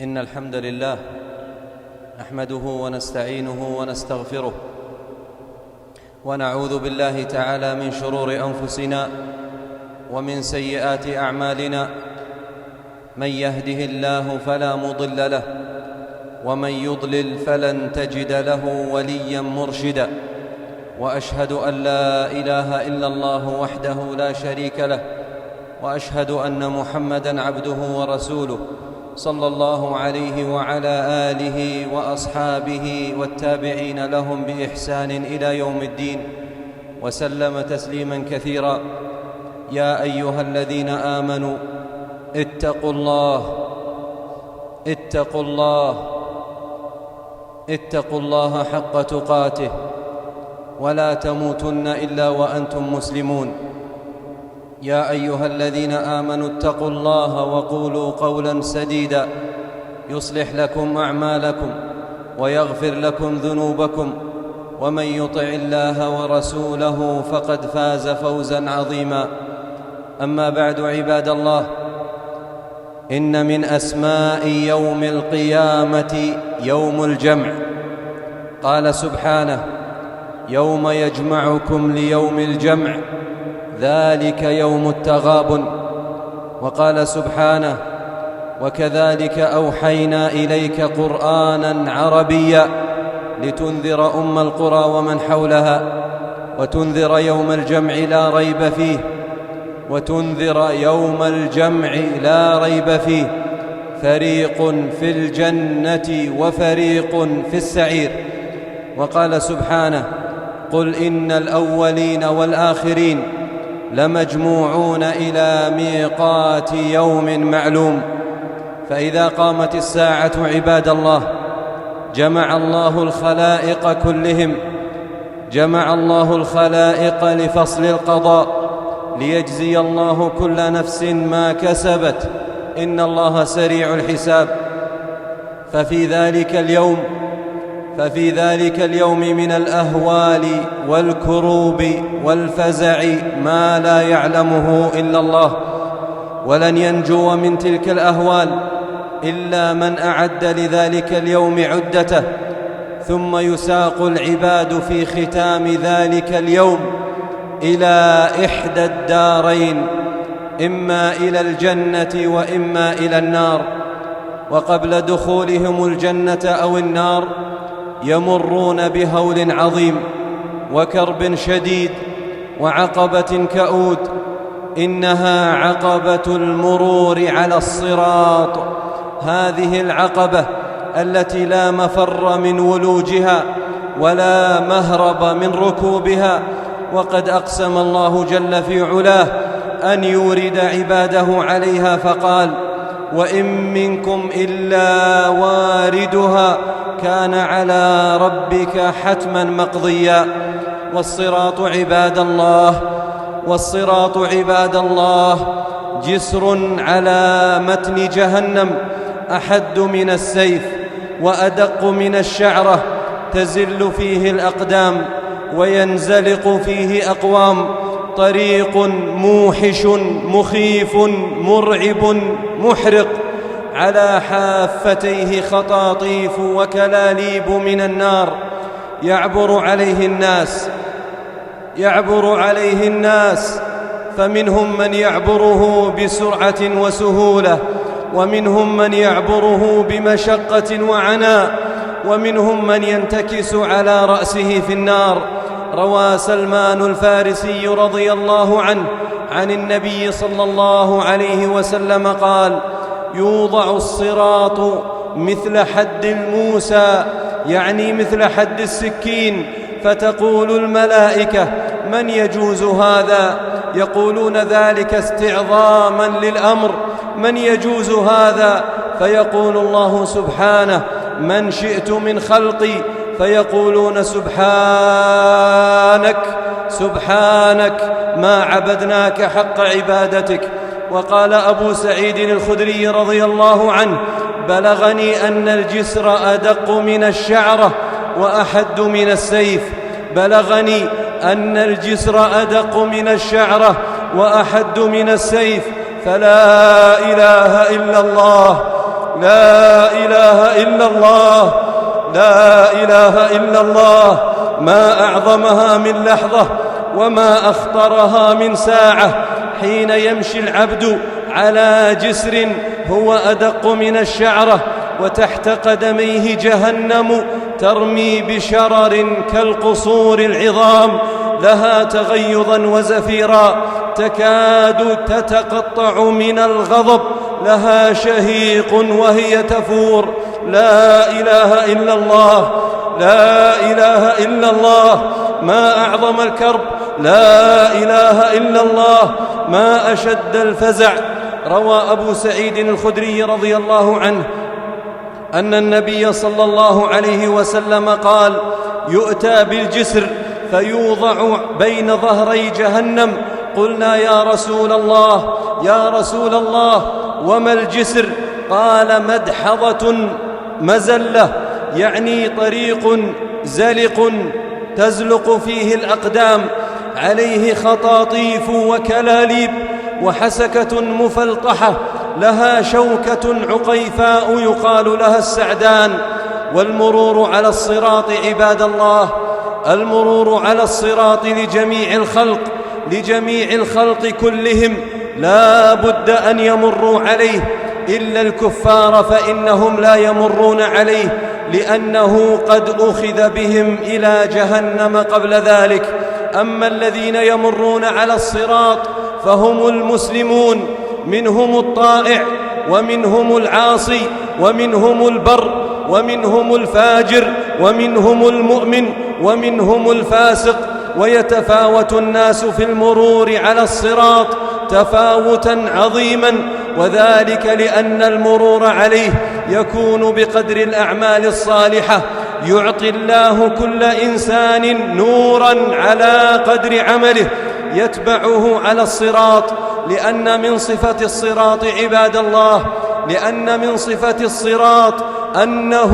إن الحمد لله نحمده ونستعينه ونستغفره ونعوذ بالله تعالى من شرور أنفسنا ومن سيئات أعمالنا. من يهده الله فلا مضل له ومن يضلل فلن تجد له وليا مرشدا، وأشهد أن لا إله إلا الله وحده لا شريك له، وأشهد أن محمدًا عبده ورسوله صلى الله عليه وعلى آله وأصحابه والتابعين لهم بإحسان إلى يوم الدين، وسلم تسليماً كثيراً. يا أيها الذين آمنوا اتقوا الله حق تقاته ولا تموتن إلا وأنتم مسلمون. يا أيها الذين آمنوا اتقوا الله وقولوا قولا سديدا يصلح لكم أعمالكم ويغفر لكم ذنوبكم، ومن يطع الله ورسوله فقد فاز فوزا عظيما. أما بعد، عباد الله، إن من أسماء يوم القيامة يوم الجمع. قال سبحانه: يوم يجمعكم ليوم الجمع ذلك يوم التغابن. وقال سبحانه: وكذلك أوحينا إليك قرآناً عربيا لتنذر أم القرى ومن حولها وتنذر يوم الجمع لا ريب فيه فريق في الجنة وفريق في السعير. وقال سبحانه: قل إن الأولين والآخرين لمجموعون إلى ميقات يوم معلوم. فإذا قامت الساعة عباد الله جمع الله الخلائق لفصل القضاء، ليجزي الله كل نفس ما كسبت، إن الله سريع الحساب. ففي ذلك اليوم من الأهوال والكروب والفزع ما لا يعلمه إلا الله، ولن ينجو من تلك الأهوال إلا من أعد لذلك اليوم عدته. ثم يساق العباد في ختام ذلك اليوم إلى إحدى الدارين، إما إلى الجنة وإما إلى النار. وقبل دخولهم الجنة أو النار يمرون بهول عظيم وكرب شديد وعقبة كؤود، إنها عقبة المرور على الصراط. هذه العقبة التي لا مفر من ولوجها ولا مهرب من ركوبها، وقد أقسم الله جل في علاه أن يورد عباده عليها فقال: وإن منكم إلا واردها كان على ربك حتما مقضيا. والصراط عباد الله جسر على متن جهنم، أحد من السيف وأدق من الشعرة، تزل فيه الأقدام وينزلق فيه أقوام. طريق موحش مخيف مرعب محرق، على حافتيه خطاطيف وكلاليب من النار، يعبر عليه الناس، فمنهم من يعبره بسرعة وسهولة، ومنهم من يعبره بمشقة وعناء، ومنهم من ينتكس على رأسه في النار. روى سلمان الفارسي رضي الله عنه عن النبي صلى الله عليه وسلم قال: يوضع الصراط مثل حد الموسى، يعني مثل حد السكين، فتقول الملائكة: من يجوز هذا؟ يقولون ذلك استعظاما للأمر: من يجوز هذا؟ فيقول الله سبحانه: من شئت من خلقي. فيقولون: سبحانك ما عبدناك حق عبادتك. وقال أبو سعيد الخدري رضي الله عنه: بلغني أن الجسر أدق من الشعرة وأحد من السيف. فلا إله إلا الله لا إله إلا الله، لا إله إلا الله. ما أعظمها من لحظة وما أخطرها من ساعة، حين يمشي العبد على جسر هو أدق من الشعرة، وتحت قدميه جهنم ترمي بشرر كالقصور العظام، لها تغيظا وزفيرا تكاد تتقطع من الغضب، لها شهيق وهي تفور. لا إله إلا الله، لا إله إلا الله. ما أعظم الكرب، لا إله إلا الله. ما أشد الفزع. روى أبو سعيد الخدري رضي الله عنه أن النبي صلى الله عليه وسلم قال: يؤتى بالجسر فيوضع بين ظهري جهنم. قلنا: يا رسول الله، يا رسول الله، وما الجسر؟ قال: مدحضة مزلة، يعني طريق زلق تزلق فيه الأقدام، عليه خطاطيف وكلاليب وحسكة مفلطحة، لها شوكة عقيفاء يقال لها السعدان. والمرور على الصراط عباد الله، المرور على الصراط لجميع الخلق كلهم لا بد أن يمروا عليه، إلا الكفار فإنهم لا يمرون عليه، لأنه قد أخذ بهم إلى جهنم قبل ذلك. أما الذين يمرون على الصراط فهم المسلمون، منهم الطائع ومنهم العاصي ومنهم البر ومنهم الفاجر ومنهم المؤمن ومنهم الفاسق. ويتفاوت الناس في المرور على الصراط تفاوتا عظيما، وذلك لأن المرور عليه يكون بقدر الأعمال الصالحة. يعطي الله كل إنسان نورا على قدر عمله يتبعه على الصراط، لأن من صفة الصراط عباد الله، لأن من صفة الصراط أنه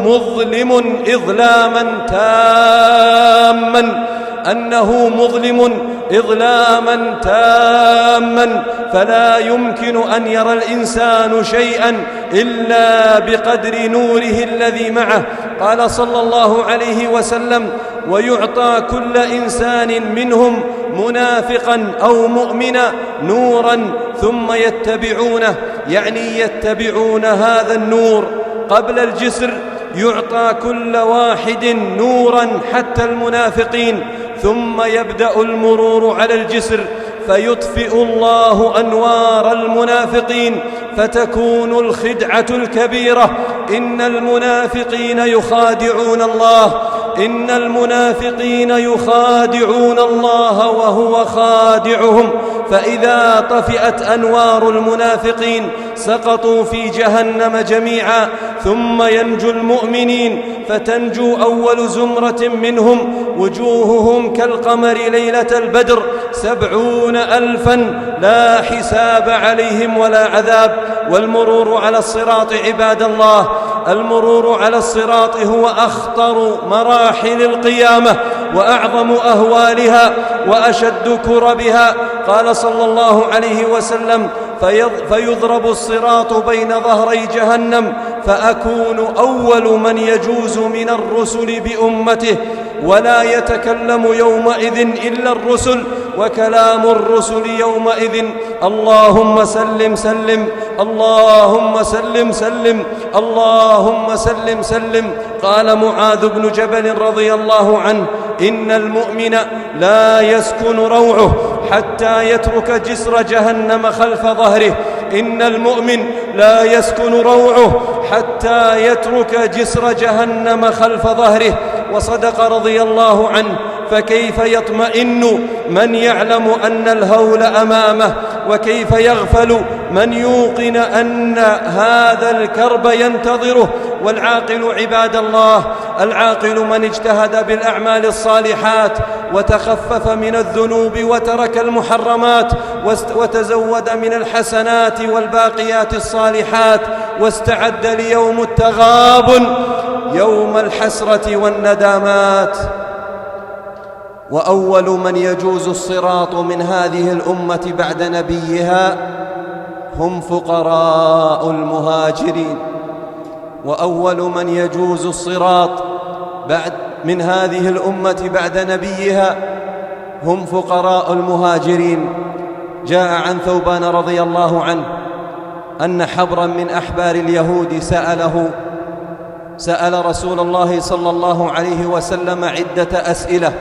مظلم إظلاما تاما، أنه مظلم إظلاما تاما، فلا يمكن أن يرى الإنسان شيئا إلا بقدر نوره الذي معه. قال صلى الله عليه وسلم: ويعطى كل إنسان منهم منافقا أو مؤمنا نورا ثم يتبعونه، يعني يتبعون هذا النور. قبل الجسر يعطى كل واحد نورا حتى المنافقين، ثم يبدأ المرور على الجسر فيطفئ الله أنوار المنافقين، فتكون الخدعة الكبيرة. إن المنافقين يخادعون الله، إن المنافقين يخادعون الله وهو خادعهم، فإذا طفئت أنوار المنافقين سقطوا في جهنم جميعا، ثم ينجو المؤمنين، فتنجو أول زمرة منهم وجوههم كالقمر ليلة البدر 70,000 لا حساب عليهم ولا عذاب. والمرور على الصراط عباد الله، المرور على الصراط هو أخطر مراحل القيامة وأعظم أهوالها وأشد كربها. قال صلى الله عليه وسلم: فيضرب الصراط بين ظهري جهنم، فأكون أول من يجوز من الرسل بأمته، ولا يتكلم يومئذ إلا الرسل، وكلام الرسل يومئذ: اللهم سلم سلم، اللهم سلم سلم، اللهم سلم سلم. قال معاذ بن جبل رضي الله عنه: إن المؤمن لا يسكن روعه حتى يترك جسر جهنم خلف ظهره. إن المؤمن لا يسكن روعه حتى يترك جسر جهنم خلف ظهره. وصدق رضي الله عنه: فكيف يطمئن من يعلم أن الهول أمامه، وكيف يغفل من يوقن أن هذا الكرب ينتظره. والعاقل عباد الله، العاقل من اجتهد بالأعمال الصالحات وتخفف من الذنوب وترك المحرمات وتزود من الحسنات والباقيات الصالحات، واستعد ليوم التغابن، يوم الحسرة والندامات. وأول من يجوز الصراط من هذه الأمة بعد نبيها هم فقراء المهاجرين، وأول من يجوز الصراط من هذه الأمة بعد نبيها هم فقراء المهاجرين. جاء عن ثوبان رضي الله عنه أن حبرا من أحبار اليهود سأل رسول الله صلى الله عليه وسلم عدة أسئلة،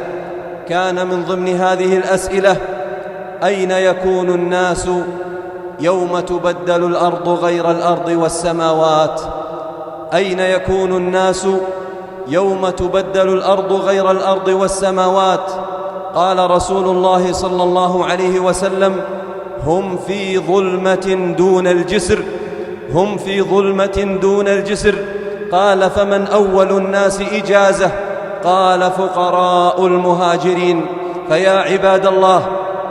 كان من ضمن هذه الأسئلة: أين يكون الناس يوم تبدل الأرض غير الأرض والسماوات؟ أين يكون الناس يوم تبدل الأرض غير الأرض والسماوات؟ قال رسول الله صلى الله عليه وسلم: هم في ظلمة دون الجسر، هم في ظلمة دون الجسر. قال: فمن أول الناس إجازة؟ قال: فقراء المهاجرين. فيا عباد الله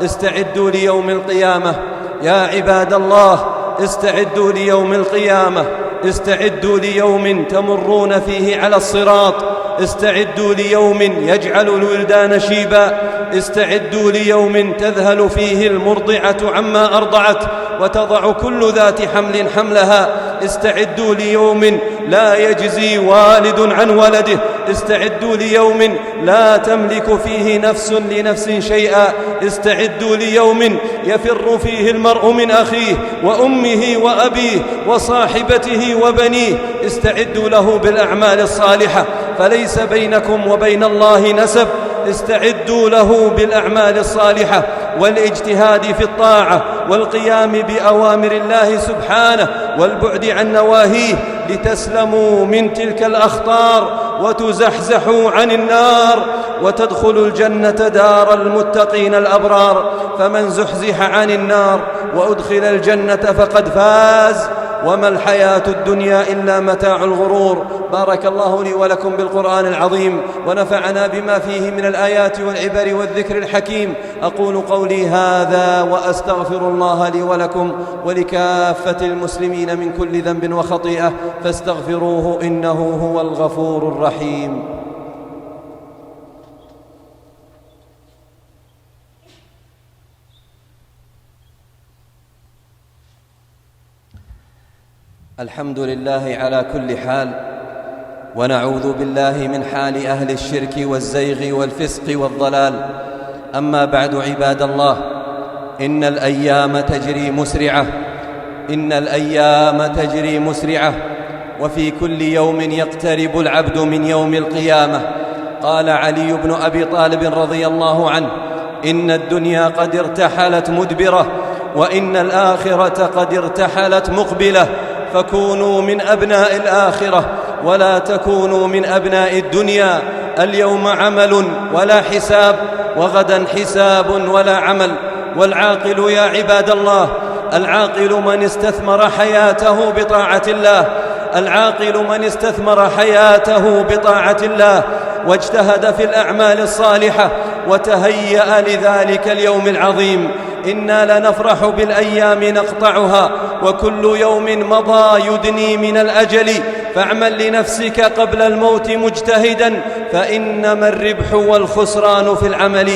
استعدوا ليوم القيامة، يا عباد الله استعدوا ليوم القيامة، استعدوا ليوم تمرون فيه على الصراط، استعدوا ليوم يجعل الولدان شيبا، استعدوا ليوم تذهل فيه المرضعة عما أرضعت وتضع كل ذات حمل حملها، استعدوا ليوم لا يجزي والد عن ولده، استعدوا ليوم لا تملك فيه نفس لنفس شيئا، استعدوا ليوم يفر فيه المرء من أخيه وأمه وأبيه وصاحبته وبنيه، استعدوا له بالأعمال الصالحة فليس بينكم وبين الله نسب، استعدوا له بالأعمال الصالحة والاجتهاد في الطاعة والقيام بأوامر الله سبحانه والبعد عن نواهيه لتسلموا من تلك الأخطار وتزحزحوا عن النار وتدخلوا الجنة دار المتقين الأبرار. فمن زحزح عن النار وأدخل الجنة فقد فاز، وما الحياة الدنيا إلا متاع الغرور. بارك الله لي ولكم بالقرآن العظيم ونفعنا بما فيه من الآيات والعبر والذكر الحكيم. أقول قولي هذا وأستغفر الله لي ولكم ولكافة المسلمين من كل ذنب وخطيئة فاستغفروه إنه هو الغفور الرحيم. الحمد لله على كل حال، ونعوذ بالله من حال أهل الشرك والزيغ والفسق والضلال. أما بعد عباد الله، إن الأيام تجري مسرعة، إن الأيام تجري مسرعة، وفي كل يوم يقترب العبد من يوم القيامة. قال علي بن أبي طالب رضي الله عنه: إن الدنيا قد ارتحلت مدبرة، وإن الآخرة قد ارتحلت مقبلة، فكونوا من أبناء الآخرة ولا تكونوا من أبناء الدنيا. اليوم عمل ولا حساب، وغدا حساب ولا عمل. والعاقل يا عباد الله، العاقل من استثمر حياته بطاعة الله، العاقل من استثمر حياته بطاعة الله واجتهد في الأعمال الصالحة وتهيأ لذلك اليوم العظيم. إنا لنفرح بالأيام نقطعها، وكل يوم مضى يدني من الأجل، فاعمل لنفسك قبل الموت مجتهدا، فإنما الربح والخسران في العمل.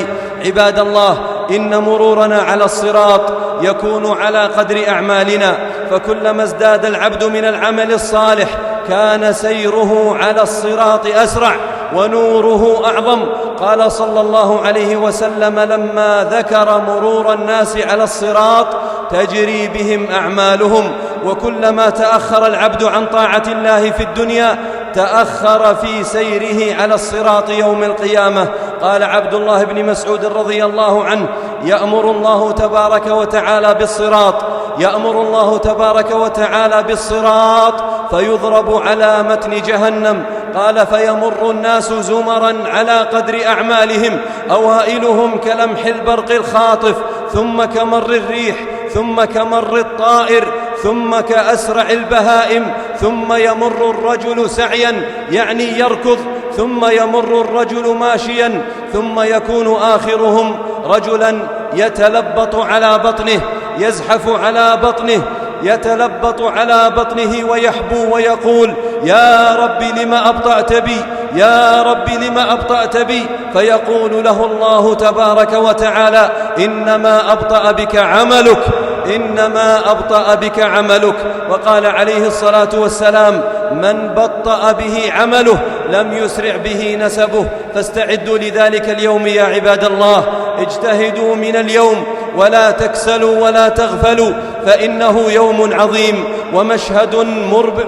عباد الله، إن مرورنا على الصراط يكون على قدر أعمالنا، فكلما ازداد العبد من العمل الصالح كان سيره على الصراط أسرع ونوره أعظم. قال صلى الله عليه وسلم لما ذكر مرور الناس على الصراط: تجري بهم أعمالهم. وكلما تأخر العبد عن طاعة الله في الدنيا تأخر في سيره على الصراط يوم القيامة. قال عبد الله بن مسعود رضي الله عنه: يأمر الله تبارك وتعالى بالصراط، يأمر الله تبارك وتعالى بالصراط فيضرب على متن جهنم. قال: فيمر الناس زمرا على قدر أعمالهم، أوائلهم كلمح البرق الخاطف، ثم كمر الريح، ثم كمر الطائر، ثم كأسرع البهائم، ثم يمر الرجل سعيا يعني يركض، ثم يمر الرجل ماشيا، ثم يكون آخرهم رجلا يتلبط على بطنه، يزحف على بطنه، يتلبط على بطنه ويحبو ويقول: يا رب لم أبطأت بي، يا رب لم أبطأت بي؟ فيقول له الله تبارك وتعالى: إنما أبطأ بك عملك، إنما أبطأ بك عملك. وقال عليه الصلاة والسلام: من بطأ به عمله لم يسرع به نسبه. فاستعدوا لذلك اليوم يا عباد الله، اجتهدوا من اليوم ولا تكسلوا ولا تغفلوا، فإنه يوم عظيم ومشهد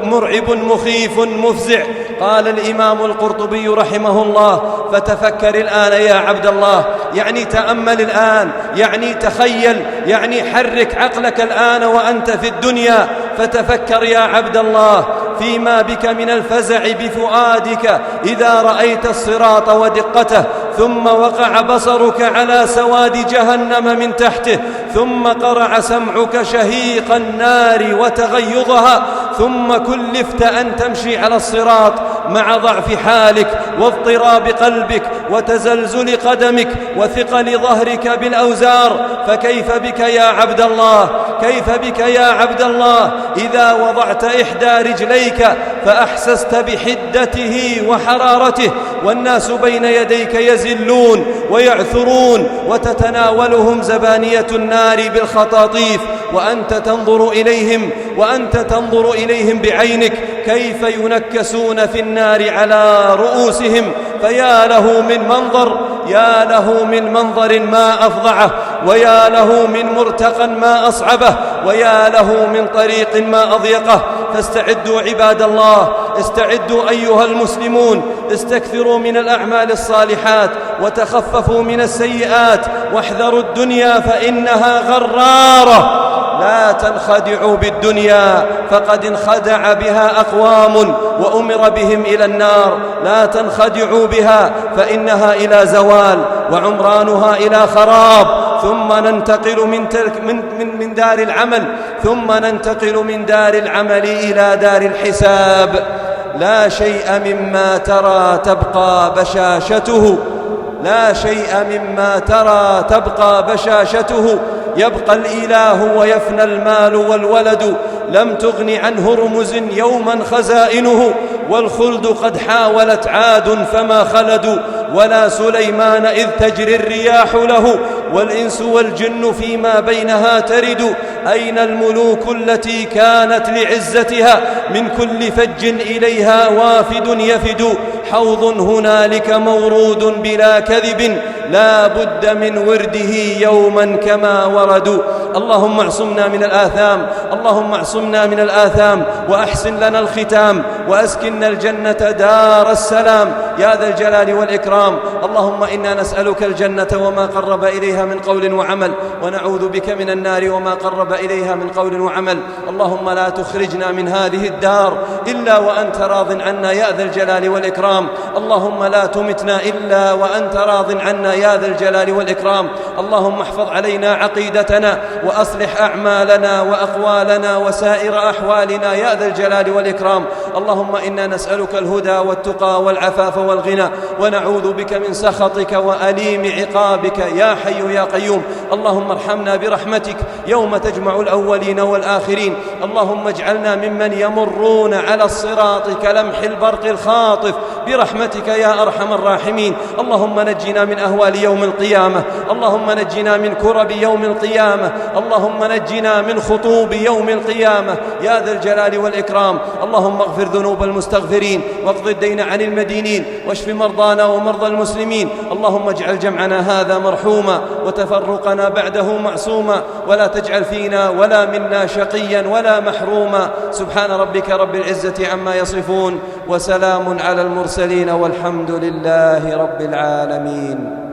مرعب مخيف مفزع. قال الإمام القرطبي رحمه الله: فتفكر الآن يا عبد الله، يعني تأمل الآن، يعني تخيل، يعني حرك عقلك الآن وأنت في الدنيا، فتفكر يا عبد الله فيما بك من الفزع بفؤادك إذا رأيت الصراط ودقته، ثم وقع بصرك على سواد جهنم من تحته، ثم قرع سمعك شهيق النار وتغيظها، ثم كلفت أن تمشي على الصراط مع ضعف حالك واضطراب قلبك وتزلزل قدمك وثقل ظهرك بالأوزار. فكيف بك يا عبد الله، كيف بك يا عبد الله إذا وضعت إحدى رجليك فأحسست بحدته وحرارته، والناس بين يديك يزلون ويعثرون وتتناولهم زبانية النار بالخطاطيف، وأنت تنظر إليهم بعينك كيف ينكسون في النار على رؤوسهم. فيا له من منظر، يا له من منظر ما أفظعه، ويا له من مرتقى ما أصعبه، ويا له من طريق ما أضيقه. فاستعدوا عباد الله، استعدوا أيها المسلمون، استكثروا من الأعمال الصالحات وتخففوا من السيئات، واحذروا الدنيا فإنها غرارة. لا تنخدعوا بالدنيا فقد انخدع بها أقوام وأمر بهم إلى النار. لا تنخدعوا بها فإنها إلى زوال وعمرانها إلى خراب. ثم ننتقل من دار العمل، ثم ننتقل من دار العمل إلى دار الحساب. لا شيء مما ترى تبقى بشاشته، لا شيء مما ترى تبقى بشاشته. يبقى الإله ويفنى المال والولد، لم تغن عنه رمز يوما خزائنه. والخلد قد حاولت عاد فما خلدوا، ولا سليمان إذ تجري الرياح له، والإنس والجن فيما بينها ترد. أين الملوك التي كانت لعزتها، من كل فج إليها وافد يفد. حوض هنالك مورود بلا كذب، لا بد من ورده يوما كما وردوا. اللهم اعصمنا من الآثام، اللهم اعصمنا من الآثام، وأحسن لنا الختام، وأسكننا الجنة دار السلام يا ذا الجلال والإكرام. اللهم إنا نسألك الجنة وما قرب إليها من قول وعمل، ونعوذ بك من النار وما قرب إليها من قول وعمل. اللهم لا تخرجنا من هذه الدار إلا وأنت راض عنا يا ذا الجلال والإكرام. اللهم لا تمتنا إلا وأنت راض عنا يا ذا الجلال والإكرام. اللهم احفظ علينا عقيدتنا، وأصلح أعمالنا وأقوالنا وسائر أحوالنا يا ذا الجلال والإكرام. اللهم إنا نسألك الهدى والتقى والعفاف والغنى، ونعوذ بك من سخطك وأليم عقابك يا حي يا قيوم. اللهم ارحمنا برحمتك يوم تجمع الأولين والآخرين. اللهم اجعلنا ممن يمرون على الصراط كلمح البرق الخاطف برحمتك يا أرحم الراحمين. اللهم نجنا من أهوال يوم القيامة، اللهم نجنا من كرب يوم القيامة، اللهم نجنا من خطوب يوم القيامة يا ذا الجلال والإكرام. اللهم اغفر ذنوب المستغفرين، واقض الدين عن المدينين، واشف مرضانا ومرضى المسلمين. اللهم اجعل جمعنا هذا مرحوما، وتفرقنا بعده معصوما، ولا تجعل فينا ولا منا شقيا ولا محروما. سبحان ربك رب العزة عما يصفون، وسلام على المرسلين، والحمد لله رب العالمين.